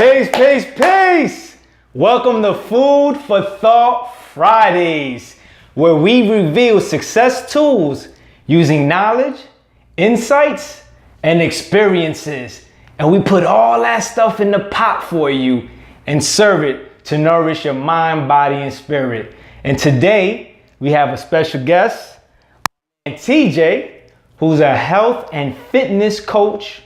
Peace, peace, peace. Welcome to Food for Thought Fridays, where we reveal success tools using knowledge, insights, and experiences. And we put all that stuff in the pot for you and serve it to nourish your mind, body, and spirit. And today we have a special guest, TJ, who's a health and fitness coach,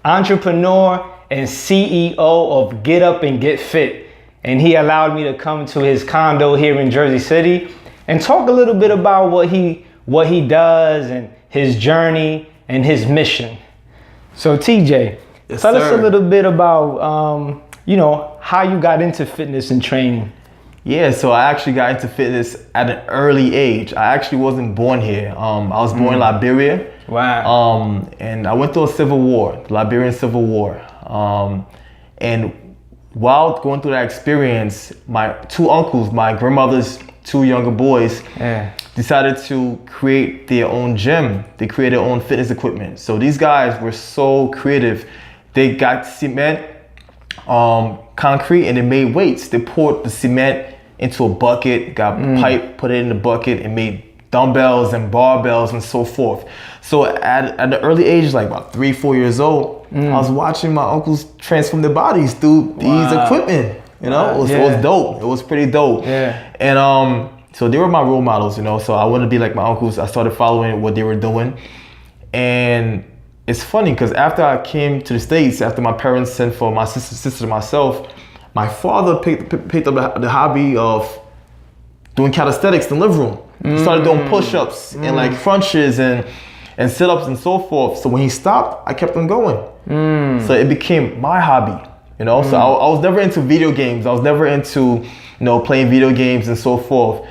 entrepreneur, and CEO of GetUpNGetFit. And he allowed me to come to his condo here in Jersey City and talk a little bit about what he does and his journey and his mission. So TJ, tell us a little bit about how you got into fitness and training. Yeah, so I actually got into fitness at an early age. I actually wasn't born here. I was born in Liberia. Wow. And I went through a civil war, the Liberian Civil War. And while going through that experience, my two uncles, my grandmother's two younger boys, decided to create their own gym. They created their own fitness equipment. So these guys were so creative. They got cement, concrete, and they made weights. They poured the cement into a bucket, got pipe, put it in the bucket, and made dumbbells and barbells and so forth. So at the early age, like about 3-4 years old, I was watching my uncles transform their bodies through these equipment. It was dope. It was pretty dope. Yeah. And so they were my role models, so I wanted to be like my uncles. I started following what they were doing. And it's funny because after I came to the States, after my parents sent for my sister and myself, my father picked up the hobby of doing calisthenics in the living room. He started doing push-ups and like crunches and sit-ups and so forth. So when he stopped, I kept on going. So it became my hobby, So I was never into video games. I was never into, playing video games and so forth.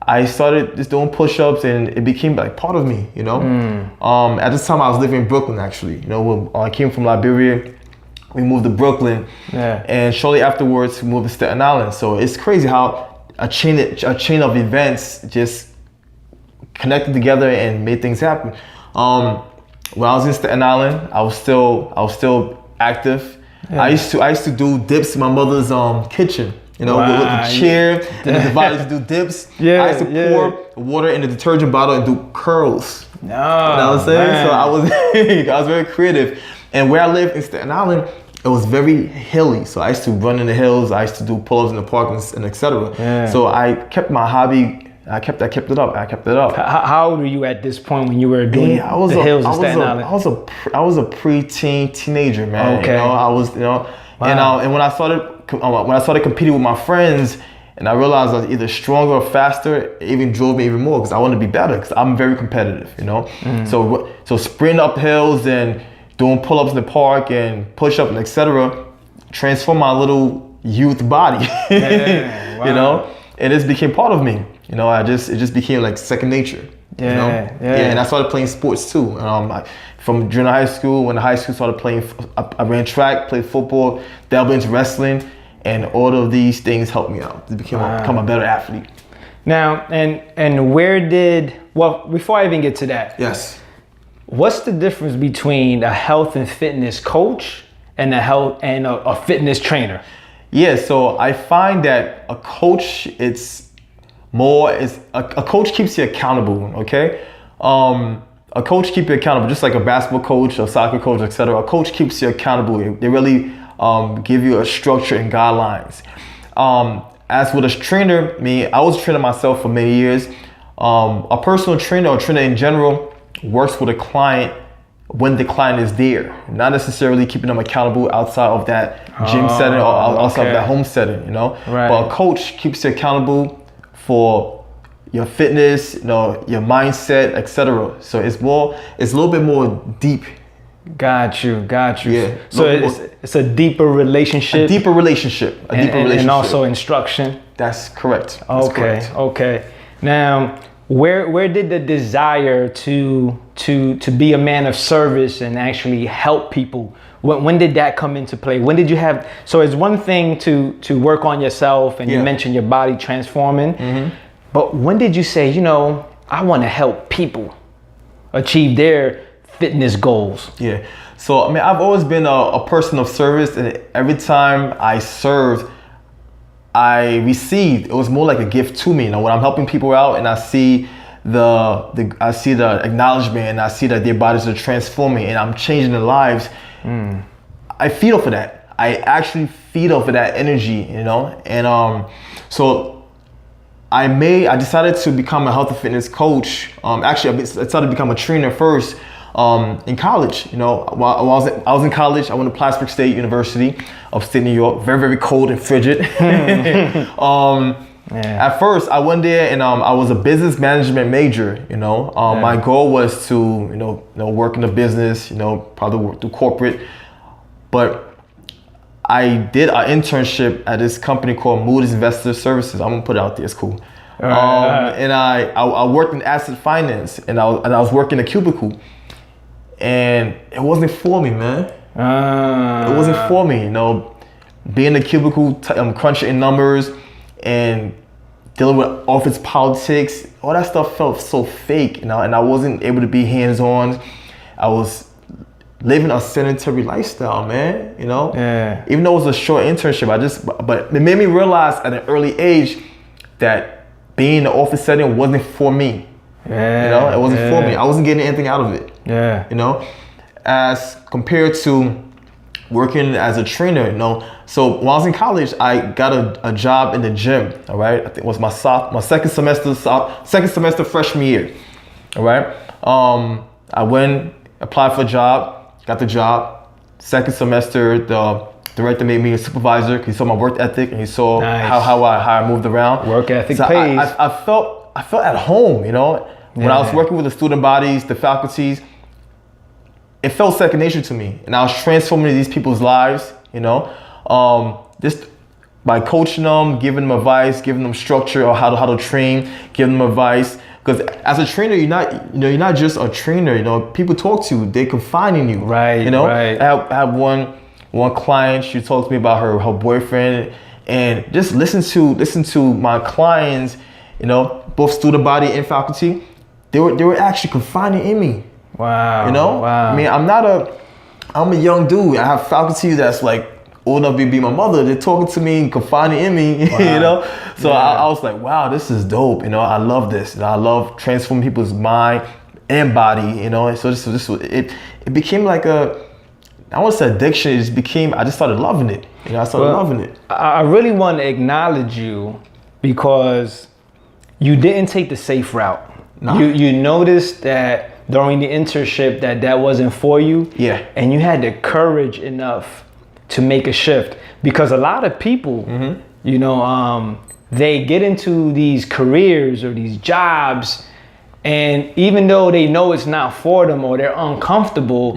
I started just doing push-ups and it became like part of me, At this time I was living in Brooklyn actually. When I came from Liberia, we moved to Brooklyn. And shortly afterwards we moved to Staten Island. So it's crazy how a chain of events just connected together and made things happen. When I was in Staten Island, I was still active. I used to do dips in my mother's kitchen. With the chair and the dividers to do dips. I used to pour water in the detergent bottle and do curls. You know what I'm saying? Man. So I was very creative. And where I lived in Staten Island, it was very hilly. So I used to run in the hills. I used to do pull-ups in the park and etc. So I kept my hobby. I kept it up. How old were you at this point when you were doing the hills in Staten Island? I was a teenager, man. Okay. I was, and when I started competing with my friends, and I realized I was either stronger or faster, it even drove me even more because I wanted to be better because I'm very competitive, So sprinting up hills and doing pull-ups in the park and push-ups and etc. transformed my little youth body, and this became part of me. It just became like second nature. And I started playing sports too. From junior high school, when the high school started playing, I ran track, played football, dabbled into wrestling, and all of these things helped me out to become a better athlete. Now, and before I even get to that, what's the difference between a health and fitness coach and a fitness trainer? Yeah, so I find that a coach, a coach keeps you accountable, okay? A coach keeps you accountable, just like a basketball coach, a soccer coach, etc. A coach keeps you accountable. They really give you a structure and guidelines. As with a trainer, I was a trainer myself for many years. A personal trainer or trainer in general works with a client when the client is there, not necessarily keeping them accountable outside of that gym setting or outside of that home setting, Right. But a coach keeps you accountable for your fitness, your mindset, etc. So it's a little bit more deep. Got you. Yeah. So it's a deeper relationship. A deeper relationship. And also instruction. That's correct. Okay. Now, where did the desire to be a man of service and actually help people? When did that come into play? When did you have? So it's one thing to work on yourself, and you mentioned your body transforming. But when did you say, I want to help people achieve their fitness goals? Yeah. So, I mean, I've always been a person of service, and every time I served, I received. It was more like a gift to me. You know, when I'm helping people out and I see the acknowledgement and I see that their bodies are transforming and I'm changing their lives, I feed off of that. I actually feed off of that energy, you know? And so I decided to become a health and fitness coach. Actually, I decided to become a trainer first in college. You know, while I was in college, I went to Bushwick State University, upstate New York, very, very cold and frigid. At first, I went there and I was a business management major. You know, my goal was to you know work in a business. You know, probably work through corporate. But I did an internship at this company called Moody's Investor Services. I'm gonna put it out there. It's cool. And I worked in asset finance, and I was working a cubicle, and it wasn't for me, man. It wasn't for me. You know, being in a cubicle, crunching numbers, and dealing with office politics, all that stuff felt so fake, you know, and I wasn't able to be hands-on. I was living a sedentary lifestyle, man, you know? Yeah. Even though it was a short internship, but it made me realize at an early age that being in the office setting wasn't for me. Yeah. You know, it wasn't for me. I wasn't getting anything out of it. Yeah. You know, as compared to working as a trainer, you know. So when I was in college, I got a job in the gym, all right? I think it was my second semester freshman year, all right? I went, applied for a job, got the job. Second semester, the director made me a supervisor because he saw my work ethic and he saw how I moved around. Work ethic pays. I felt at home, you know? When I was working with the student bodies, the faculties, it felt second nature to me, and I was transforming these people's lives, you know, just by coaching them, giving them advice, giving them structure or how to train, giving them advice. Because as a trainer, you're not just a trainer. You know, people talk to you, they're confining you, right? You know, right. I have one client. She talked to me about her boyfriend, and just listen to my clients, you know, both student body and faculty. They were actually confining in me. Wow. You know? Wow. I mean, I'm a young dude. I have faculty that's like old enough to be my mother. They're talking to me, confiding in me, wow. You know? So I was like, wow, this is dope. You know, I love this. And I love transforming people's mind and body, you know? And so it became like I won't say addiction. I just started loving it. You know, I started loving it. I really want to acknowledge you because you didn't take the safe route. No. You noticed that during the internship that wasn't for you. Yeah. And you had the courage enough to make a shift, because a lot of people, you know, they get into these careers or these jobs, and even though they know it's not for them or they're uncomfortable,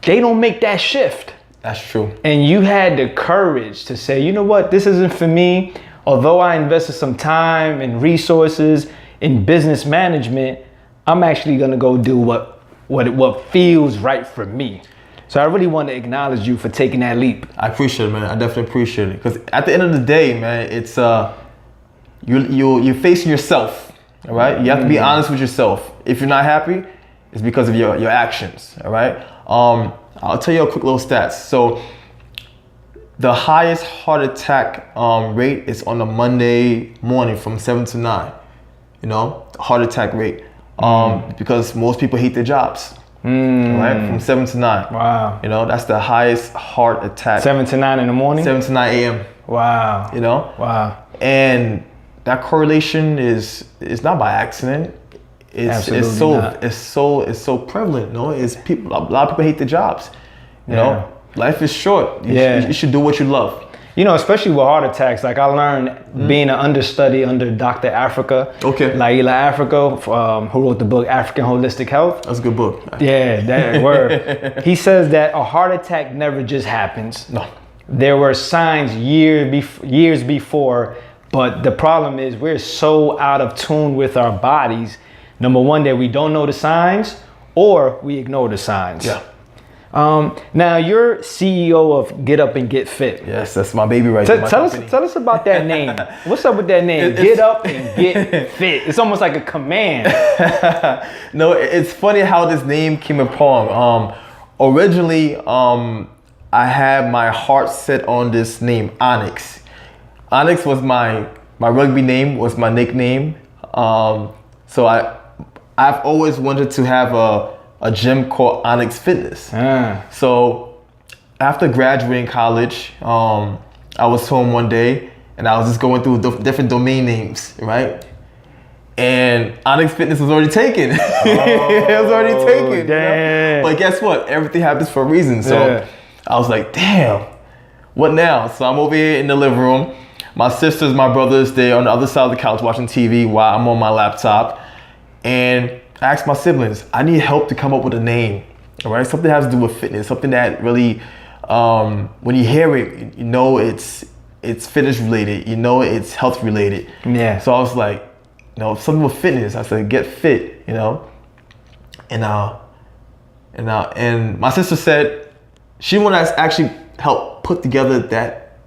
they don't make that shift. That's true. And you had the courage to say, you know what, this isn't for me. Although I invested some time and resources in business management, I'm actually gonna go do what feels right for me. So I really want to acknowledge you for taking that leap. I appreciate it, man. I definitely appreciate it. Because at the end of the day, man, it's you're facing yourself, all right? You have to be honest with yourself. If you're not happy, it's because of your actions, all right? I'll tell you a quick little stats. So the highest heart attack rate is on a Monday morning from 7 to 9, you know, heart attack rate. Because most people hate their jobs, right? From 7 to 9. Wow. You know, that's the highest heart attack. 7 to 9 in the morning? 7 to 9 a.m. Wow. You know? Wow. And that correlation is not by accident. It's so prevalent, you know? A lot of people hate their jobs. You know? Life is short. You should do what you love. You know, especially with heart attacks, like I learned being an understudy under Dr. Africa. Okay. Laila Africa, who wrote the book African Holistic Health. That's a good book. Yeah, that word. He says that a heart attack never just happens. No. There were signs years before, but the problem is we're so out of tune with our bodies. Number one, that we don't know the signs or we ignore the signs. Yeah. Now you're CEO of GetUpNGetFit. Yes, that's my baby right there. Tell us about that name. What's up with that name? Get Up and Get Fit. It's almost like a command. No, it's funny how this name came upon. Originally, I had my heart set on this name, Onyx. Onyx was my rugby name, was my nickname. So I've always wanted to have a gym called Onyx Fitness. So after graduating college, I was home one day and I was just going through different domain names, right? And Onyx Fitness was already taken. It was already taken. Damn. You know? But guess what? Everything happens for a reason. So I was like, damn, what now? So I'm over here in the living room. My sisters, my brothers, they're on the other side of the couch watching TV while I'm on my laptop. And I asked my siblings, I need help to come up with a name, all right? Something has to do with fitness, something that really, when you hear it, you know it's fitness related, you know it's health related. Yeah. So I was like, you know, something with fitness. I said, get fit, you know? And my sister said, she wanted to actually help put together that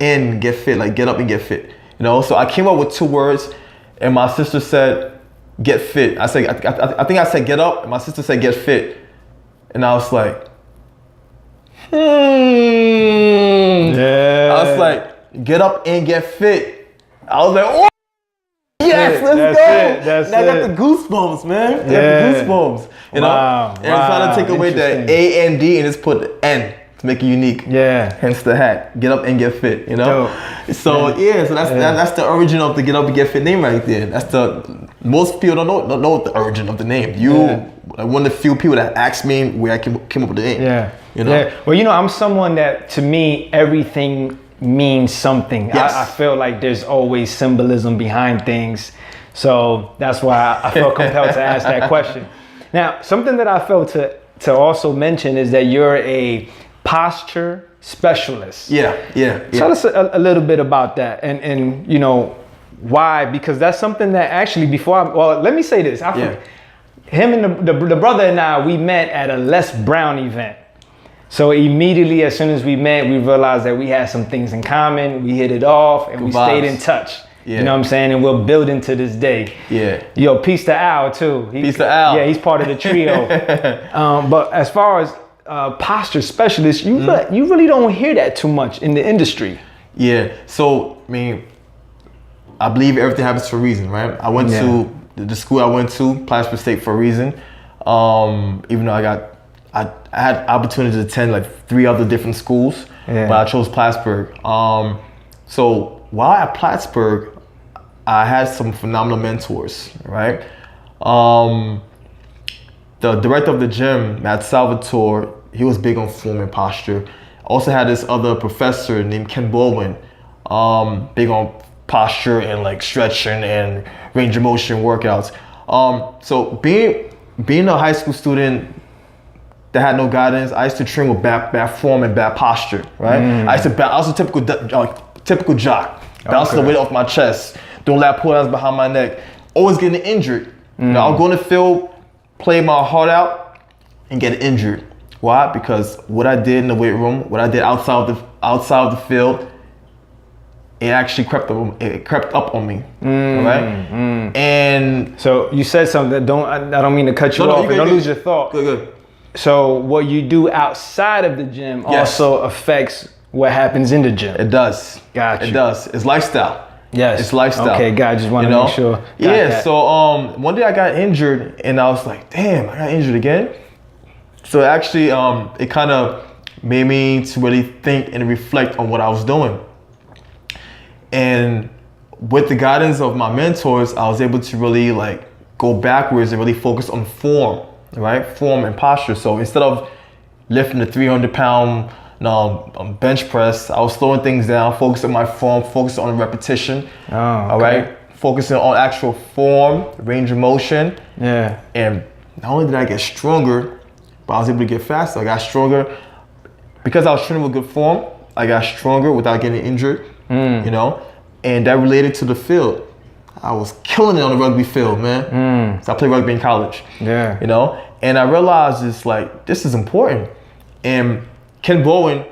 and get fit, like get up and get fit, you know? So I came up with 2 words and my sister said, get fit. I think I said get up and my sister said get fit. And I was like, Yeah. I was like, get up and get fit. I was like, oh, yes, let's go. That's and I got the goosebumps, man. I got the goosebumps. You know? And I'm trying to take away the A and D and just put N to make it unique. Yeah. Hence the hat. Get up and get fit, you know? Dope. So so that's the origin of the Get Up and Get Fit name right there. That's most people don't know the origin of the name. One of the few people that asked me where I came up with the name. Yeah. You know? Yeah. Well, you know, I'm someone that, to me, everything means something. Yes. I feel like there's always symbolism behind things. So that's why I felt compelled to ask that question. Now, something that I felt to also mention is that you're a posture specialist. Yeah. Tell us a little bit about that and you know, why? Because that's something that actually let me say this. Him and the brother and I, we met at a Les Brown event. So immediately, as soon as we met, we realized that we had some things in common. We hit it off and we stayed in touch. You know what I'm saying? And we're building to this day. Yeah. Yo, peace to Al too. Peace to Al. Yeah, he's part of the trio. But as far as posture specialist, you really don't hear that too much in the industry. Yeah. So I mean, I believe everything happens for a reason, right? I went to the school I went to, Plattsburgh State, for a reason. Even though I had opportunity to attend like 3 other different schools, but I chose Plattsburgh. So while at Plattsburgh, I had some phenomenal mentors, right? The director of the gym, Matt Salvatore, he was big on form and posture. Also had this other professor named Ken Baldwin, big on posture and like stretching and range of motion workouts. So being a high school student that had no guidance, I used to train with bad form and bad posture, right? I was a typical jock, bouncing the weight off my chest, doing lat pull-downs behind my neck, always getting injured. You know, I'll go in the field, play my heart out, and get injured. Why? Because what I did in the weight room, what I did outside of the field, it actually crept up on me, right? And so you said something that I don't mean to cut you off, and don't lose your thought. Good. So what you do outside of the gym also affects what happens in the gym. It does. Gotcha. It does. It's lifestyle. Yes. It's lifestyle. Okay, God, just want to make sure. So one day I got injured and I was like, damn, I got injured again. So actually, it kind of made me to really think and reflect on what I was doing. And with the guidance of my mentors, I was able to really like go backwards and really focus on form, right? Form and posture. So instead of lifting the 300-pound bench press, I was slowing things down, focusing on my form, focusing on repetition. All right, focusing on actual form, range of motion. Yeah. And not only did I get stronger, but I was able to get faster. I got stronger because I was training with good form. I got stronger without getting injured. You know, and that related to the field. I was killing it on the rugby field, man. So I played rugby in college. Yeah. You know, And I realized it's like, this is important. And Ken Bowen,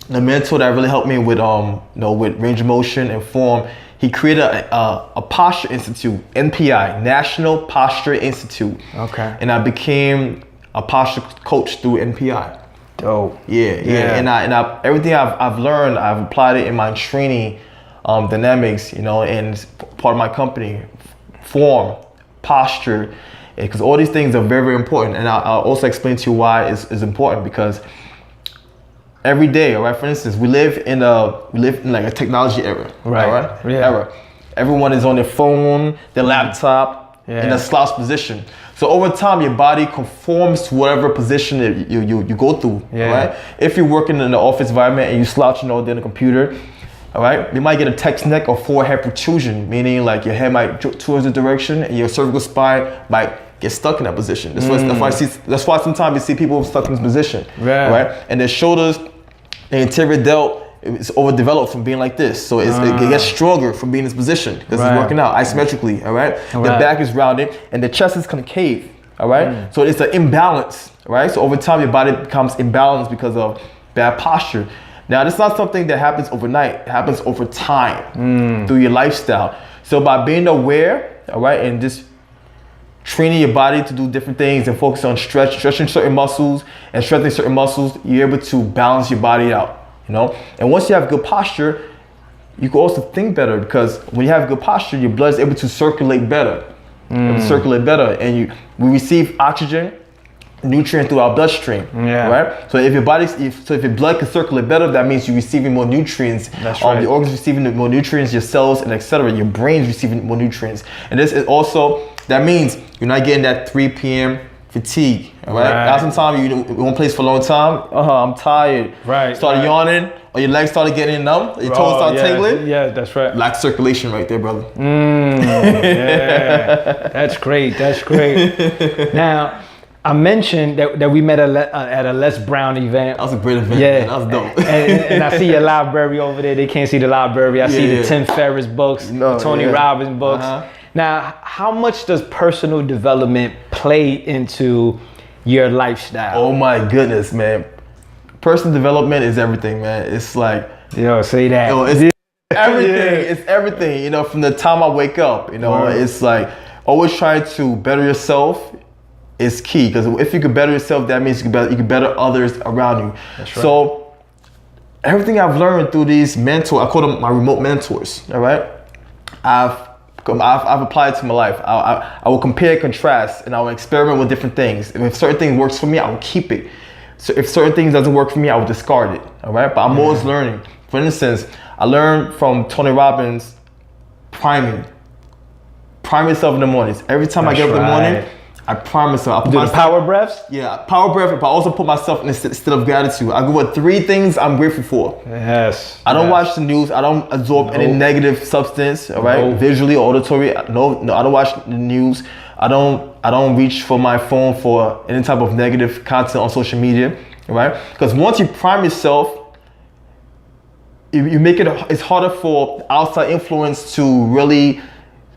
the mentor that really helped me with with range of motion and form, he created a posture institute, NPI, National Posture Institute. Okay. And I became a posture coach through NPI. Dope. Yeah. And I everything I've learned, I've applied it in my training dynamics, and part of my company, form, posture, because all these things are very, very important. And I'll also explain to you why it's important, because every day, all right, for instance, we live in like a technology era, right? All right? Yeah. Era. Everyone is on their phone, their laptop, in a slouch position. So over time, your body conforms to whatever position that you go through, right? If you're working in the office environment and you slouching all day on the computer, all right, you might get a text neck or forehead protrusion, meaning like your head might droop towards the direction and your cervical spine might get stuck in that position. That's why sometimes you see people stuck in this position, right? And their shoulders, the anterior delt, it's overdeveloped from being like this. So it gets stronger from being in this position because it's working out isometrically, all right? The back is rounded and the chest is concave, all right? So it's an imbalance, right? So over time, your body becomes imbalanced because of bad posture. Now, this is not something that happens overnight. It happens over time through your lifestyle. So by being aware, all right, and just training your body to do different things and focus on stretching certain muscles and strengthening certain muscles, you're able to balance your body out, And once you have good posture, you can also think better, because when you have good posture, your blood is able to circulate better. And we receive oxygen, nutrient through our bloodstream, right? So if your blood can circulate better, that means you're receiving more nutrients. That's right. Your organs receiving more nutrients, your cells, and etc. Your brain's receiving more nutrients, and this is also, that means you're not getting that 3 p.m. fatigue, all right? Now sometimes you in one place for a long time, I'm tired. Right. Started yawning, or your legs started getting numb, your toes start tingling. Yeah, that's right. Lack circulation right there, brother. Yeah, that's great. Now, I mentioned that we met at a Les Brown event. That was a great event. Yeah, man. That was dope. and I see your library over there. They can't see the library. I see the Tim Ferriss books, the Tony Robbins books. Now, how much does personal development play into your lifestyle? Oh my goodness, man. Personal development is everything, man. It's like, say that. It's everything. It's everything. From the time I wake up, it's like always trying to better yourself is key, because if you can better yourself, that means you can better others around you. That's right. So everything I've learned through these mentors, I call them my remote mentors. All right, I've applied it to my life. I will compare and contrast, and I will experiment with different things. And if certain things works for me, I will keep it. So if certain things doesn't work for me, I will discard it. All right, but I'm always learning. For instance, I learned from Tony Robbins, prime yourself in the mornings. Every time I get up in the morning, I prime myself. Do the power breaths? Yeah, power breath, but I also put myself in a state of gratitude. I go with 3 things I'm grateful for. Yes. I don't watch the news. I don't absorb any negative substance, all right? Visually or auditory. No, I don't watch the news. I don't reach for my phone for any type of negative content on social media, all right? Because once you prime yourself, you make it's harder for outside influence to really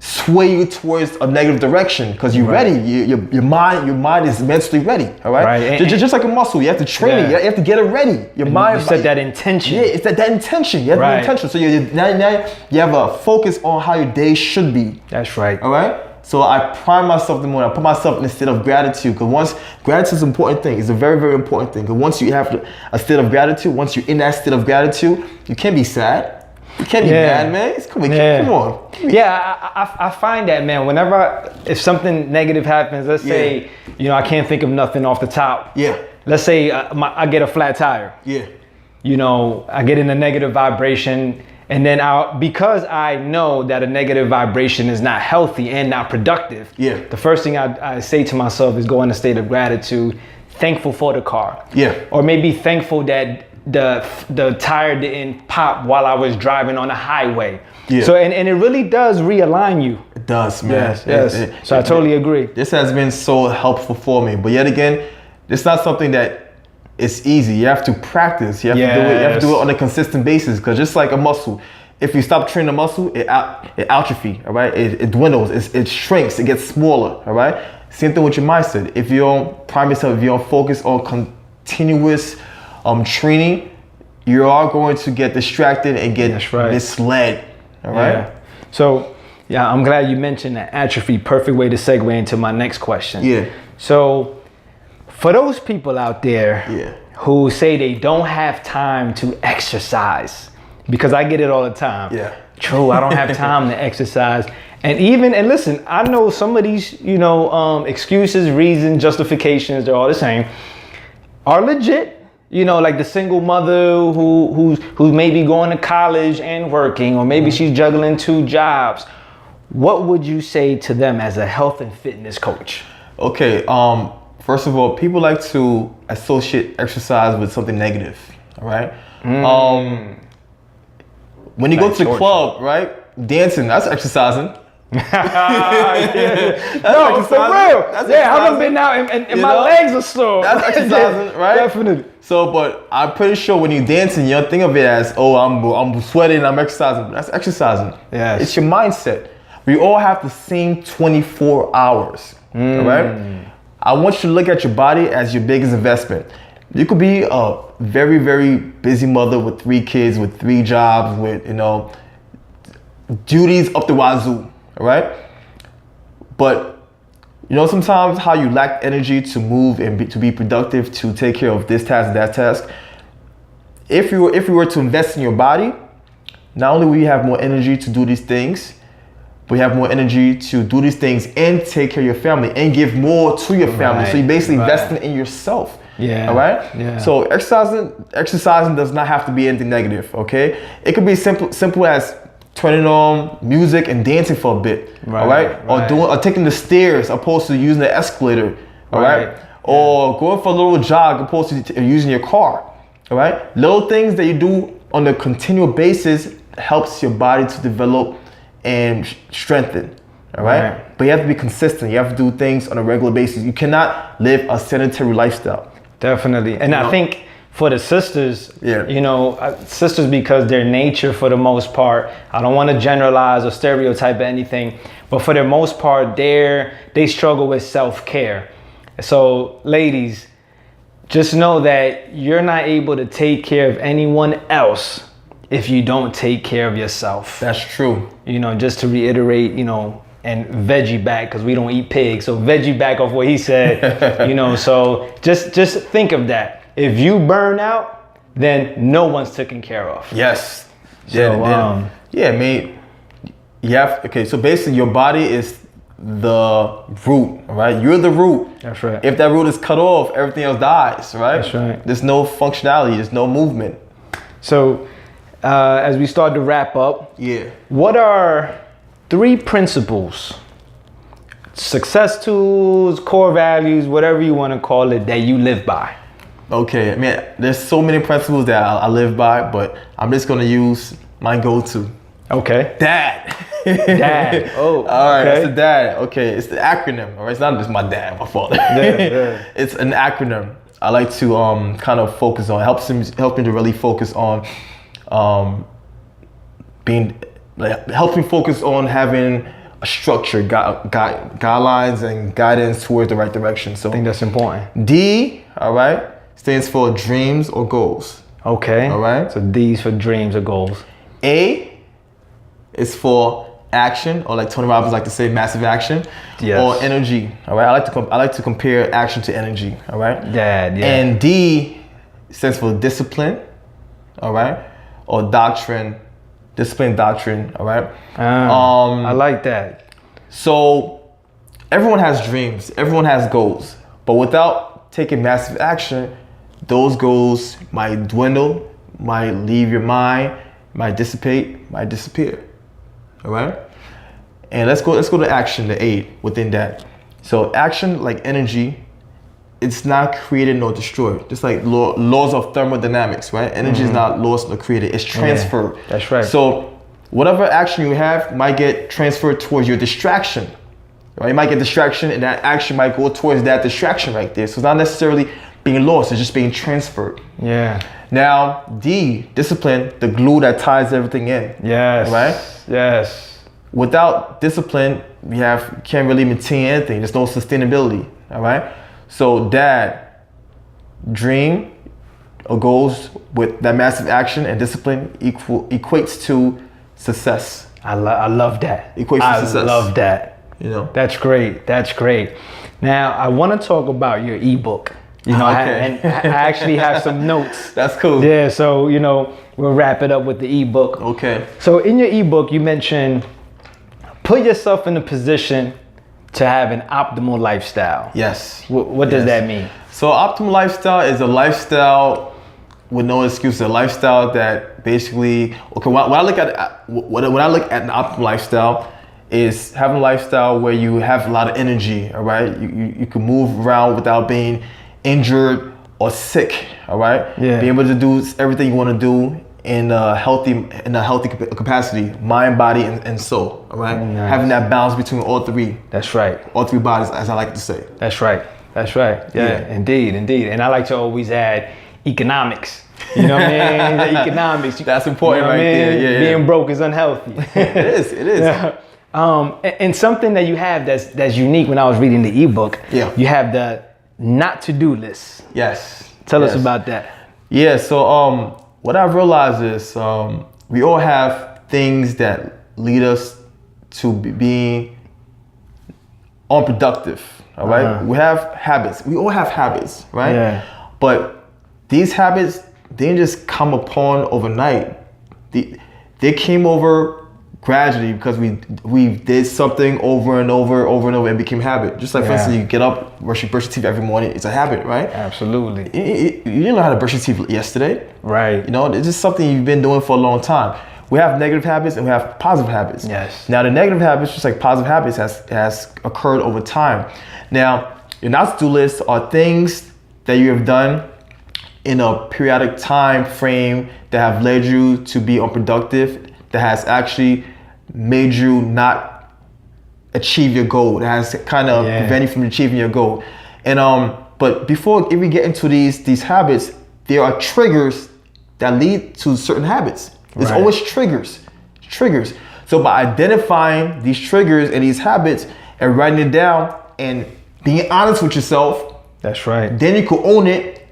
sway you towards a negative direction, because you're ready. Your mind is mentally ready. All right. Just like a muscle, you have to train it. You have to get it ready. Your mind. You set that intention. Yeah, it's that intention. You have the intention. So now you have a focus on how your day should be. That's right. All right. So I prime myself in the morning. I put myself in a state of gratitude, because gratitude is an important thing. It's a very, very important thing. Because once you have a state of gratitude, once you're in that state of gratitude, you can't be sad. You can't be mad, man. Come on. Yeah, I find that, man, if something negative happens, let's say, I can't think of nothing off the top. Yeah. Let's say I get a flat tire. Yeah. I get in a negative vibration, and then because I know that a negative vibration is not healthy and not productive. Yeah. The first thing I say to myself is go in a state of gratitude, thankful for the car. Yeah. Or maybe thankful that the tire didn't pop while I was driving on the highway. Yeah. So and it really does realign you. It does, man. Yes. So I totally agree. This has been so helpful for me. But yet again, it's not something that is easy. You have to practice. You have to do it. You have to do it on a consistent basis, because just like a muscle, if you stop training a muscle, it atrophies, all right? It dwindles, it shrinks, it gets smaller, all right? Same thing with your mindset. If you don't prime yourself, if you don't focus on continuous training, you are going to get distracted and get misled. All right. Yeah. So, yeah, I'm glad you mentioned that atrophy. Perfect way to segue into my next question. Yeah. So, for those people out there who say they don't have time to exercise, because I get it all the time. Yeah. True, I don't have time to exercise. And listen, I know some of these, excuses, reasons, justifications, they're all the same, are legit. Like the single mother who's maybe going to college and working, or maybe she's juggling 2 jobs. What would you say to them as a health and fitness coach? Okay, first of all, people like to associate exercise with something negative, all right? When you go to the club, right, dancing, that's exercising. No, for real. I haven't been out and my legs are sore. That's exercising, right? Definitely. So, but I'm pretty sure when you're dancing, you don't think of it as, oh, I'm sweating, I'm exercising. That's exercising. Yes. It's your mindset. We all have the same 24 hours, all right? I want you to look at your body as your biggest investment. You could be a very, very busy mother with 3 kids, with 3 jobs, with, duties up the wazoo, all right? But sometimes how you lack energy to move and to be productive, to take care of this task, that task. If you were to invest in your body, not only will you have more energy to do these things, but you have more energy to do these things and take care of your family and give more to your family. So you're basically investing in yourself. Yeah. All right. Yeah. So exercising does not have to be anything negative. Okay. It could be simple as turning on music and dancing for a bit. All right. Or taking the stairs opposed to using the escalator. All right. Or going for a little jog opposed to using your car. All right. Little things that you do on a continual basis helps your body to develop and strengthen. All right. But you have to be consistent. You have to do things on a regular basis. You cannot live a sedentary lifestyle. Definitely. And I think for the sisters, sisters, because their nature for the most part, I don't want to generalize or stereotype anything, but for the most part, they struggle with self-care. So ladies, just know that you're not able to take care of anyone else if you don't take care of yourself. That's true. Just to reiterate, and veggie back, because we don't eat pigs. So veggie back off what he said, so just think of that. If you burn out, then no one's taken care of. Yes. So, mate. So basically your body is the root, right? You're the root. That's right. If that root is cut off, everything else dies, right? That's right. There's no functionality, there's no movement. So as we start to wrap up, what are 3 principles, success tools, core values, whatever you want to call it, that you live by? Okay, there's so many principles that I live by, but I'm just going to use my go-to. Okay. Dad. Dad. Oh, all right. It's the dad. Okay, it's the acronym. All right, it's not just my dad, my father. It's an acronym. I like to kind of focus on, help me to really focus on helping focus on having a structure, guidelines and guidance towards the right direction. So I think that's important. D, all right, stands for dreams or goals. Okay. All right. So D's for dreams or goals. A is for action, or like Tony Robbins like to say, massive action. Yes. Or energy. All right. I like to compare action to energy. All right. Yeah. And D stands for discipline. All right. Or doctrine. Discipline, doctrine. All right. I like that. So everyone has dreams. Everyone has goals. But without taking massive action, those goals might dwindle, might leave your mind, might dissipate, might disappear. All right. And let's go to action, the A within that. So action, like energy, it's not created nor destroyed. Just like laws of thermodynamics, right? Energy is not lost nor created, it's transferred. Yeah, that's right. So whatever action you have might get transferred towards your distraction. Right? You might get distraction and that action might go towards that distraction right there. So it's not necessarily being lost, it's just being transferred. Yeah. Now, D, discipline, the glue that ties everything in. Yes. Right? Yes. without discipline, can't really maintain anything. There's no sustainability. All right. So dad, dream or goals with that massive action and discipline equates to success. I love that. Equates to success. I love that. You know. That's great. That's great. Now I want to talk about your ebook. You know, okay. I actually have some notes. That's cool. Yeah. So we'll wrap it up with the ebook. Okay. So in your ebook, you mentioned put yourself in a position to have an optimal lifestyle. Yes. What does that mean? So optimal lifestyle is a lifestyle with no excuses. A lifestyle that basically, when I look at an optimal lifestyle, is having a lifestyle where you have a lot of energy. All right. You can move around without being injured or sick. All right. Yeah. Be able to do everything you want to do in a healthy capacity, mind, body, and soul. All right. Nice. Having that balance between all three. That's right. All three bodies, as I like to say. That's right. That's right. Yeah. Indeed. And I like to always add economics. You know what I mean? The economics. That's important, you know right there. Yeah. Being broke is unhealthy. It is. Yeah. And something that you have that's unique when I was reading the ebook. Yeah. You have the not to do list. Yes. Tell us about that. Yeah. So what I've realized is we all have things that lead us to being unproductive. All right. Uh-huh. We have habits. We all have habits, right? Yeah. But these habits didn't just come upon overnight. They came over gradually because we did something over and over and became habit. Just like, for instance, you get up, brush your teeth every morning. It's a habit, right? Absolutely. You didn't know how to brush your teeth yesterday. Right. You know, it's just something you've been doing for a long time. We have negative habits and we have positive habits. Yes. Now, the negative habits, just like positive habits, has occurred over time. Now, your not to do list are things that you have done in a periodic time frame that have led you to be unproductive, that has actually made you not achieve your goal, that has kind of prevented you from achieving your goal. And but before we get into these habits, there are triggers that lead to certain habits. There's always triggers. So by identifying these triggers and these habits and writing it down and being honest with yourself, that's right. Then you can own it.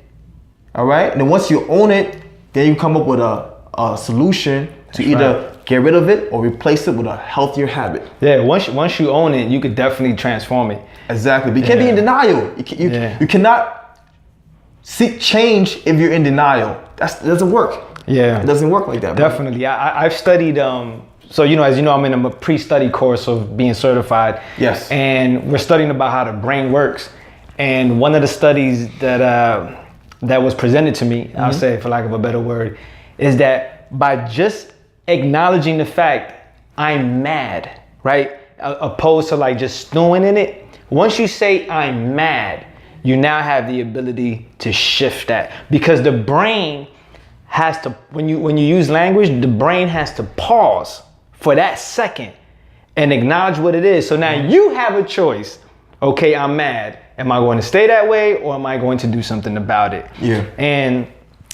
All right. And then once you own it, then you come up with a solution to either get rid of it or replace it with a healthier habit. Yeah. Once you own it, you could definitely transform it. Exactly. But you can't be in denial. You cannot seek change if you're in denial. That doesn't work. Yeah. It doesn't work like that. Definitely. I've studied, so, as you know, I'm in a pre-study course of being certified. Yes. And we're studying about how the brain works. And one of the studies that was presented to me, I'll say for lack of a better word, is that by just acknowledging the fact I'm mad, right? Opposed to like just stewing in it. Once you say I'm mad, you now have the ability to shift that, because the brain has to, when you use language, the brain has to pause for that second and acknowledge what it is. So now you have a choice. Okay, I'm mad. Am I going to stay that way or am I going to do something about it? Yeah. And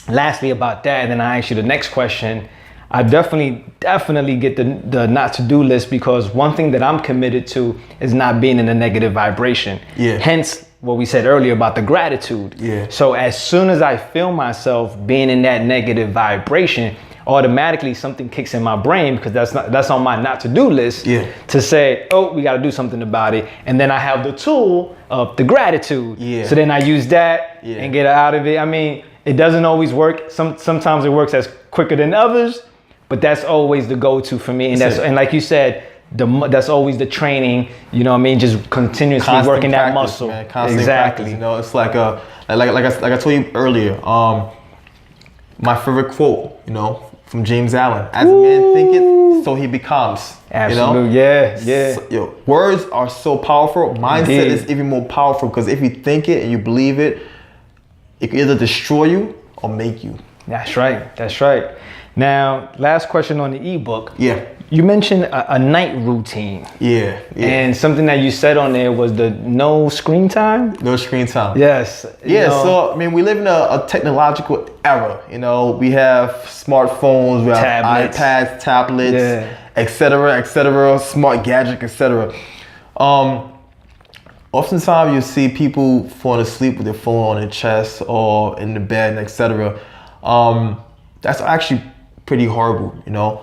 lastly about that, and then I ask you the next question, I definitely get the not to do list, because one thing that I'm committed to is not being in a negative vibration. Yeah. Hence what we said earlier about the gratitude. Yeah. So as soon as I feel myself being in that negative vibration, automatically something kicks in my brain, because that's on my not to do list, to say, oh, we got to do something about it. And then I have the tool of the gratitude. Yeah. So then I use that and get out of it. I mean, it doesn't always work. Sometimes it works as quicker than others, but that's always the go-to for me. And like you said, that's always the training, you know what I mean? Just continuously constant working practice, that muscle. Man. Constant practice, you know, it's like I told you earlier, my favorite quote, you know, from James Allen: as a man thinketh, so he becomes. Absolutely. You know? Yeah. Words are so powerful. Mindset is even more powerful, because if you think it and you believe it, it can either destroy you or make you. That's right. Now, last question on the ebook. Yeah. You mentioned a night routine. Yeah. And something that you said on there was the no screen time? No screen time. Yes. Yeah, so I mean, we live in a technological era. You know, we have smartphones, we have iPads, tablets, etc., smart gadget, etc. Oftentimes you see people falling asleep with their phone on their chest or in the bed, etc. That's actually pretty horrible, you know.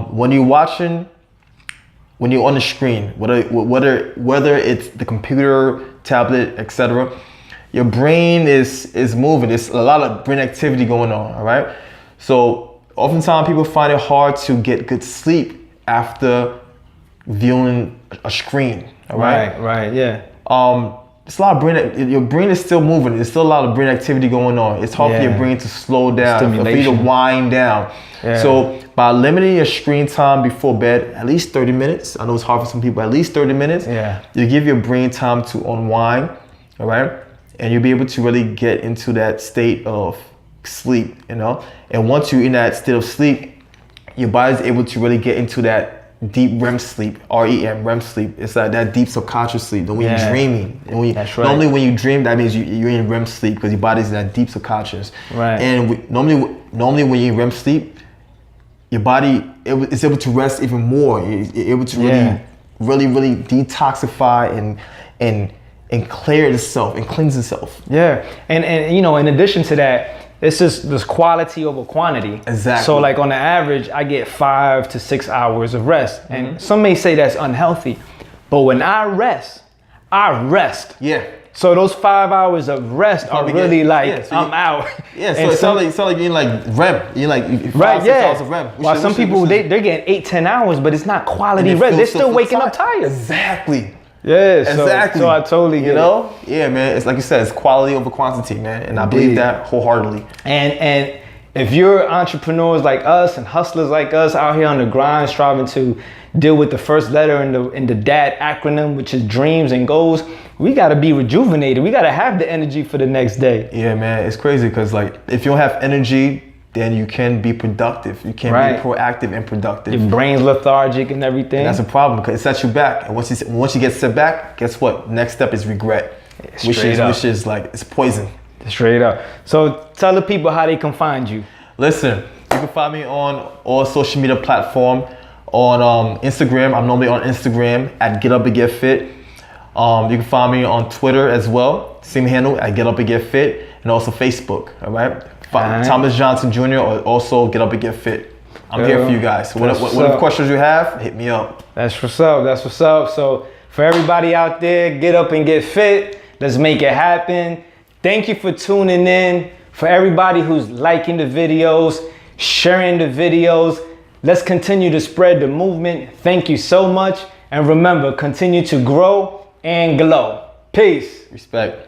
When you're on the screen, whether it's the computer, tablet, etc., your brain is moving. There's a lot of brain activity going on, all right? So oftentimes people find it hard to get good sleep after viewing a screen, all right? Right, yeah. It's a lot of your brain is still moving. There's still a lot of brain activity going on. It's hard for your brain to slow down, for you to wind down. Yeah. So by limiting your screen time before bed, at least 30 minutes, I know it's hard for some people, at least 30 minutes, you give your brain time to unwind, all right? And you'll be able to really get into that state of sleep, you know? And once you're in that state of sleep, your body's able to really get into that deep REM sleep, REM, REM sleep. It's like that deep subconscious sleep. When you're dreaming, That's right. Normally when you dream, that means you're in REM sleep because your body's in that deep subconscious. Right. And normally when you're in REM sleep, your body is able to rest even more. You're able to really detoxify and clear itself and cleanse itself. Yeah, and you know, in addition to that, it's just this quality over quantity. Exactly. So like on the average, I get 5 to 6 hours of rest. And some may say that's unhealthy, but when I rest. Yeah. So those 5 hours of rest are really I'm out. Yeah, so it sounds like you're in like REM. You're like 5, 6 hours of REM. While some people, they're getting 8-10 hours, but it's not quality rest. They're still waking up tired. Exactly. Yeah, exactly. So I totally get it. Yeah, man. It's like you said, it's quality over quantity, man. And I believe that wholeheartedly. And if you're entrepreneurs like us and hustlers like us out here on the grind, striving to deal with the first letter in the DAT acronym, which is dreams and goals, we got to be rejuvenated. We got to have the energy for the next day. Yeah, man. It's crazy because like if you don't have energy, then you can be productive. You can be proactive and productive. Your brain's lethargic and everything. And that's a problem because it sets you back. And once you get set back, guess what? Next step is regret, which is like it's poison. Straight up. So tell the people how they can find you. Listen, you can find me on all social media platform. On Instagram, I'm normally on Instagram at GetUpNGetFit. You can find me on Twitter as well, same handle at GetUpNGetFit, and also Facebook. All right. Thomas Johnson Jr. or also GetUpNGetFit. I'm here for you guys. So whatever questions you have, hit me up. That's what's up. That's what's up. So for everybody out there, get up and get fit. Let's make it happen. Thank you for tuning in. For everybody who's liking the videos, sharing the videos, let's continue to spread the movement. Thank you so much. And remember, continue to grow and glow. Peace. Respect.